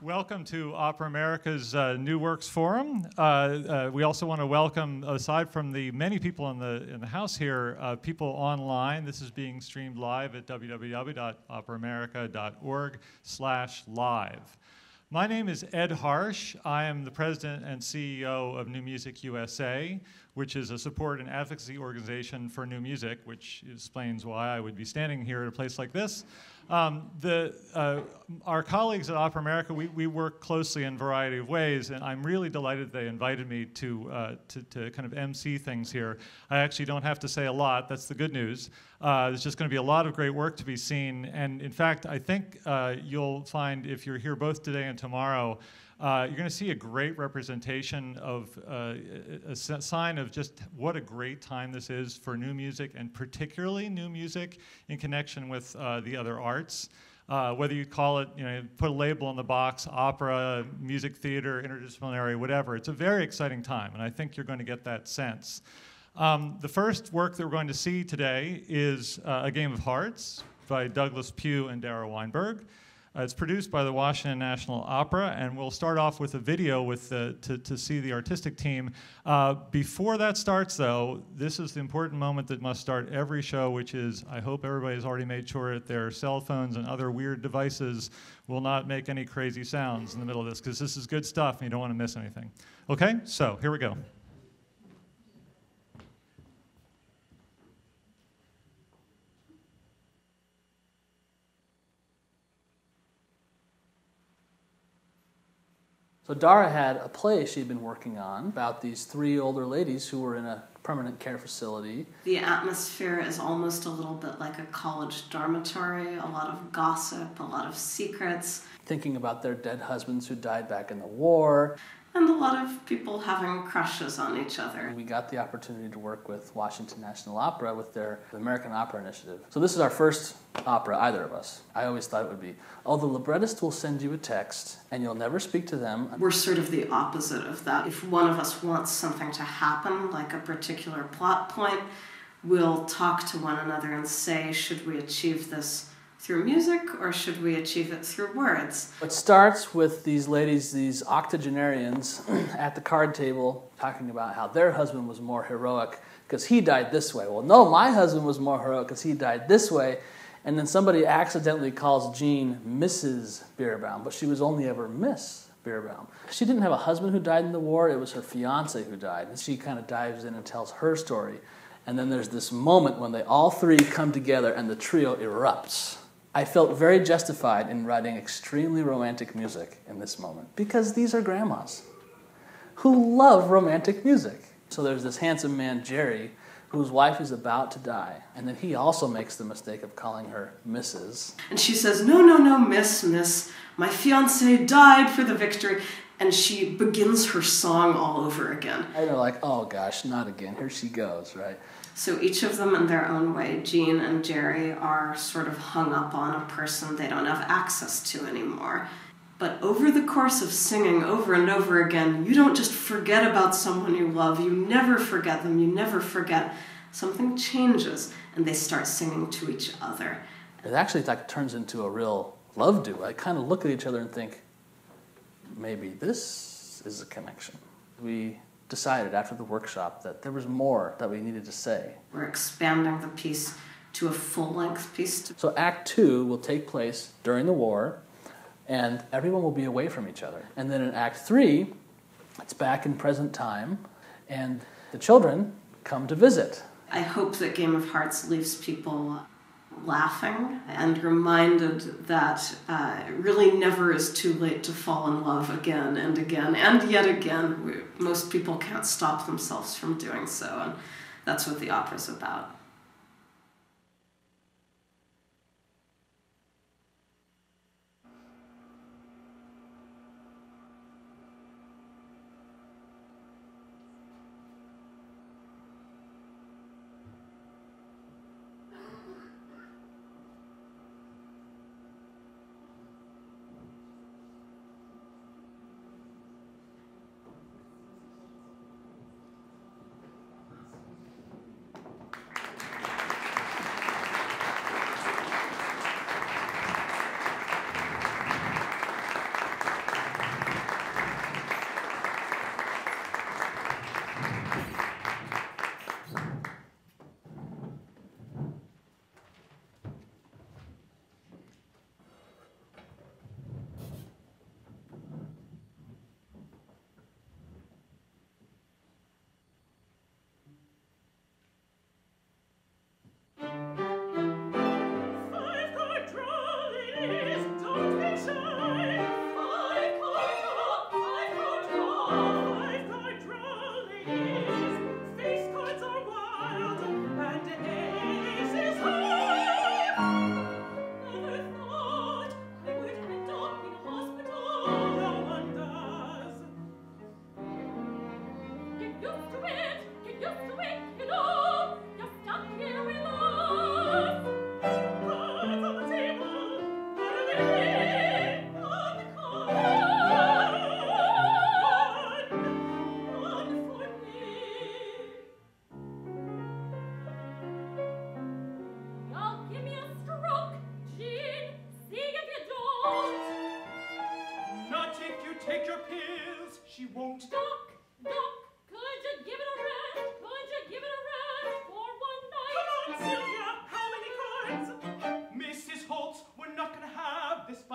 Welcome to Opera America's New Works Forum. We also want to welcome, aside from the many people in the house here, people online. This is being streamed live at www.operaamerica.org/live. My name is Ed Harsh. I am the president and CEO of New Music USA, which is a support and advocacy organization for new music, which explains why I would be standing here at a place like this. Our colleagues at Opera America, we work closely in a variety of ways, and I'm really delighted they invited me to kind of MC things here. I actually don't have to say a lot. That's the good news. There's just going to be a lot of great work to be seen, and in fact, I think you'll find if you're here both today and tomorrow, you're going to see a great representation of a sign of just what a great time this is for new music, and particularly new music in connection with the other arts. Whether you call it, put a label on the box, opera, music theater, interdisciplinary, whatever, it's a very exciting time, and I think you're going to get that sense. The first work that we're going to see today is A Game of Hearts by Douglas Pugh and Dara Weinberg. It's produced by the Washington National Opera, and we'll start off with a video with to see the artistic team. Before that starts, though, this is the important moment that must start every show, which is, I hope everybody's already made sure that their cell phones and other weird devices will not make any crazy sounds in the middle of this, because this is good stuff and you don't want to miss anything. Okay, so here we go. So Dara had a play she'd been working on about these three older ladies who were in a permanent care facility. The atmosphere is almost a little bit like a college dormitory, a lot of gossip, a lot of secrets. Thinking about their dead husbands who died back in the war. And a lot of people having crushes on each other. We got the opportunity to work with Washington National Opera with their American Opera Initiative. So this is our first opera, either of us. I always thought it would be, the librettist will send you a text and you'll never speak to them. We're sort of the opposite of that. If one of us wants something to happen, like a particular plot point, we'll talk to one another and say, should we achieve this through music, or should we achieve it through words? It starts with these ladies, these octogenarians, at the card table talking about how their husband was more heroic because he died this way. Well, no, my husband was more heroic because he died this way. And then somebody accidentally calls Jean Mrs. Bierbaum, but she was only ever Miss Bierbaum. She didn't have a husband who died in the war. It was her fiance who died. And she kind of dives in and tells her story. And then there's this moment when they all three come together and the trio erupts. I felt very justified in writing extremely romantic music in this moment because these are grandmas who love romantic music. So there's this handsome man, Jerry, whose wife is about to die, and then he also makes the mistake of calling her Mrs. And she says, no, no, no, miss, my fiance died for the victory. And she begins her song all over again. And they're like, oh gosh, not again, here she goes, right? So each of them in their own way, Jean and Jerry, are sort of hung up on a person they don't have access to anymore. But over the course of singing over and over again, you don't just forget about someone you love, you never forget them, you never forget. Something changes, and they start singing to each other. It actually turns into a real love duet. I kind of look at each other and think, maybe this is a connection. We decided after the workshop that there was more that we needed to say. We're expanding the piece to a full-length piece. So Act 2 will take place during the war, and everyone will be away from each other. And then in Act 3, it's back in present time, and the children come to visit. I hope that Game of Hearts leaves people laughing and reminded that it really never is too late to fall in love again and again and yet again. Most people can't stop themselves from doing so, and that's what the opera's about.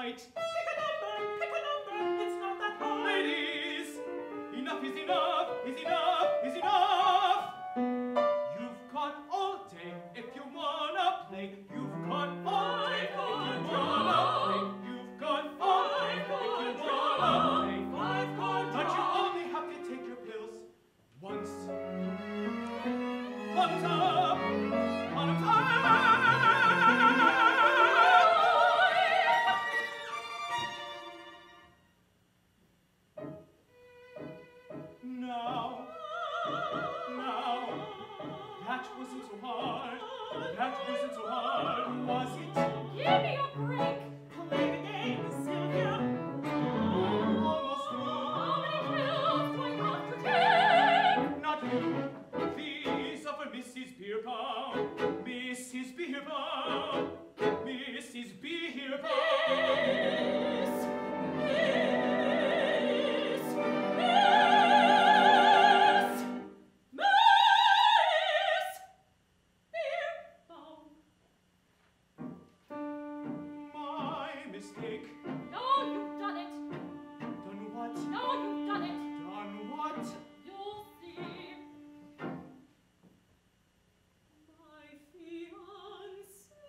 right. Pick a number, it's not that hard. Ladies, enough is enough, is enough, is enough. You've got all day if you wanna play. You've got all day if you wanna play. You've got all day if you wanna play. But you only have to take your pills once. One time, on a time. Now, that wasn't so hard. That wasn't so hard, was it? Give me a break. Play the game, Sylvia. Almost through. How many pills do I have to take? Not you. These are for Mrs. Bierbaum. Mrs. Bierbaum. Mrs. Bierbaum. My mistake. No, you've done it. Done what? No, you've done it. Done what? You'll see. My fiance.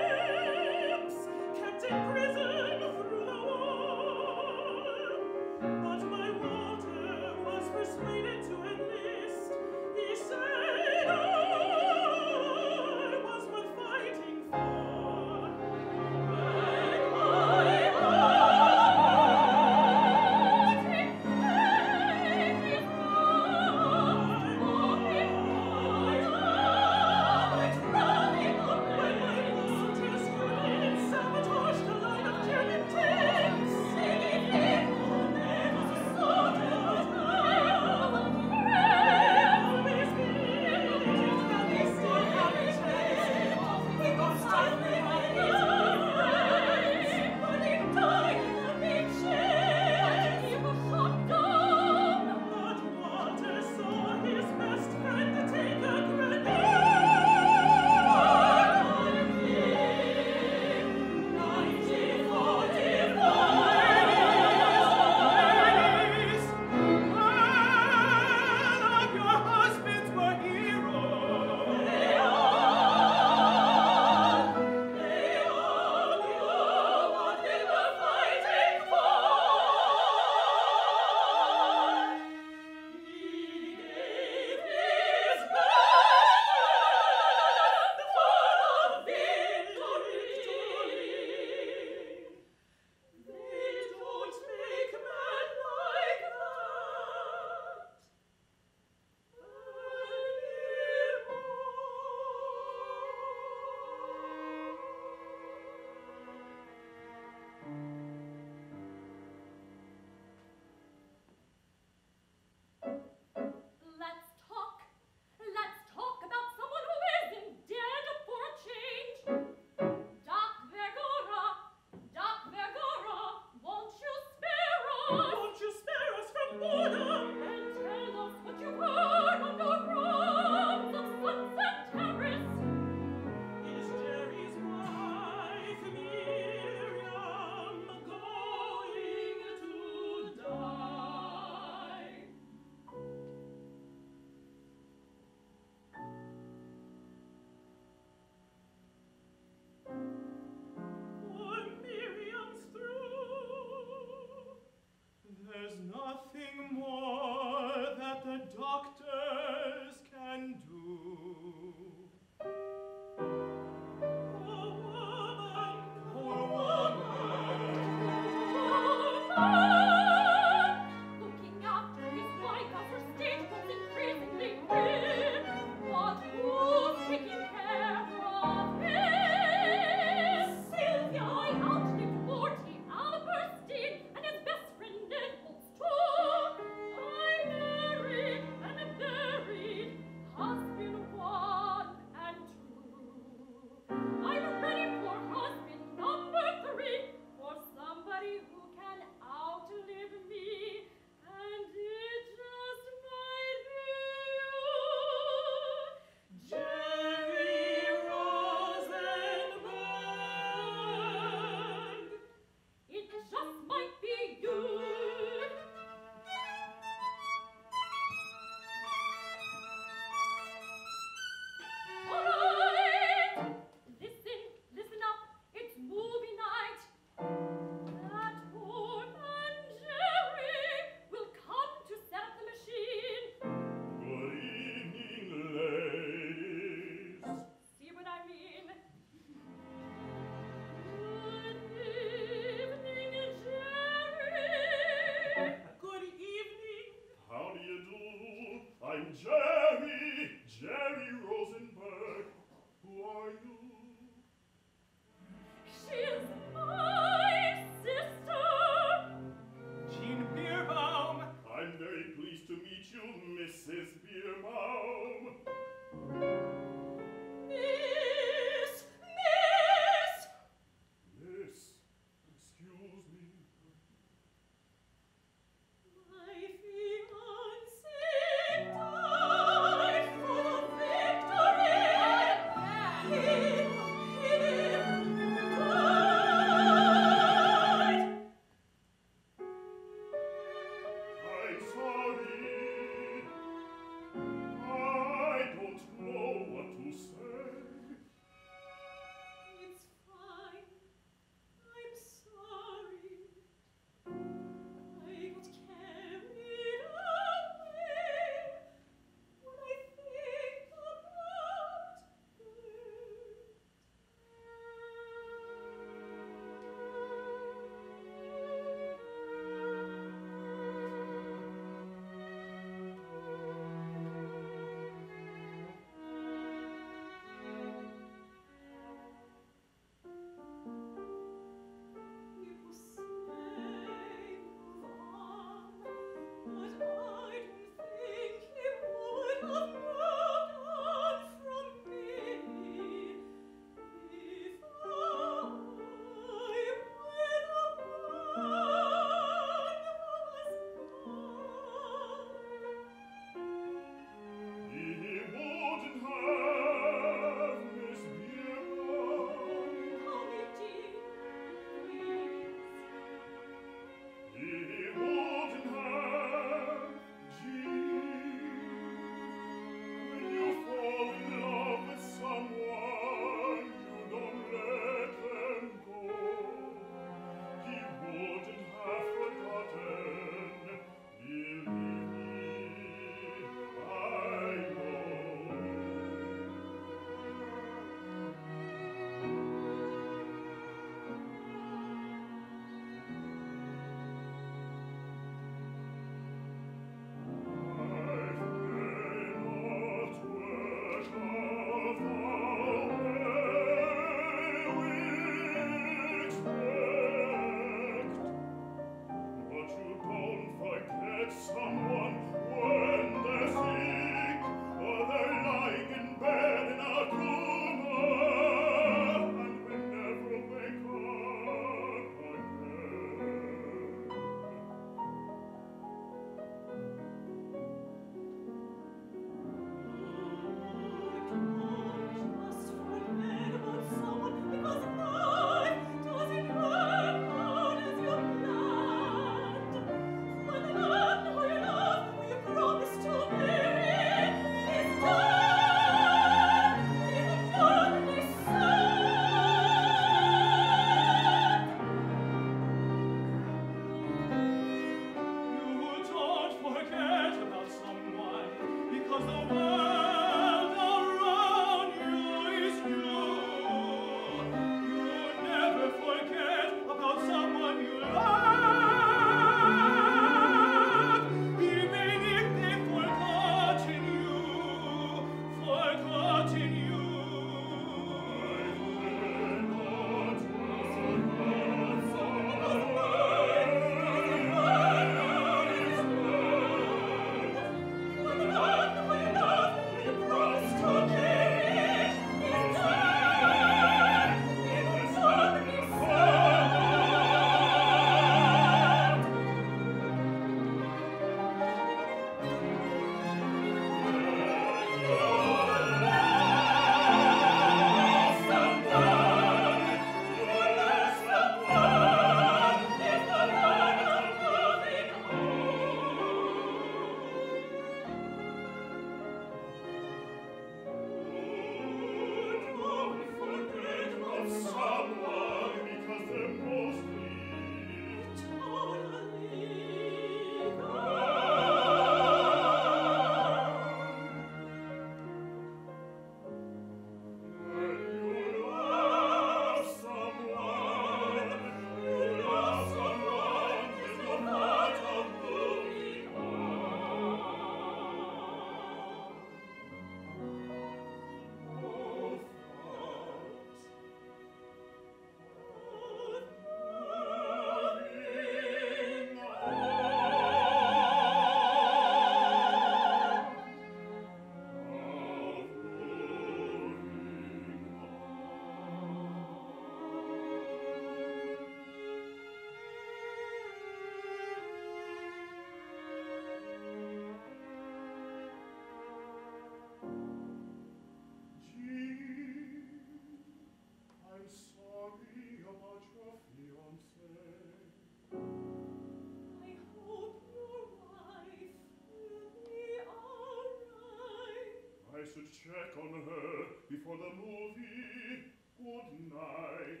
check on her before the movie. Good night.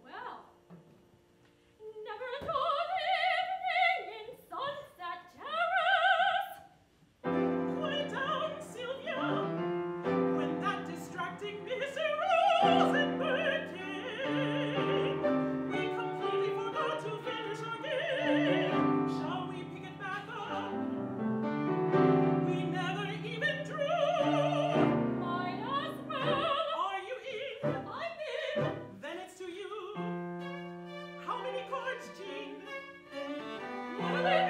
Well, never enjoyed evening in Sunset Terrace. Quiet down, Sylvia. When that distracting Mr. Rosenberg came, we completely forgot to finish our game. Shall we pick it back up? We never even drew. Might as well. Are you in? I'm in. Then it's to you. How many cards, Jean? What are they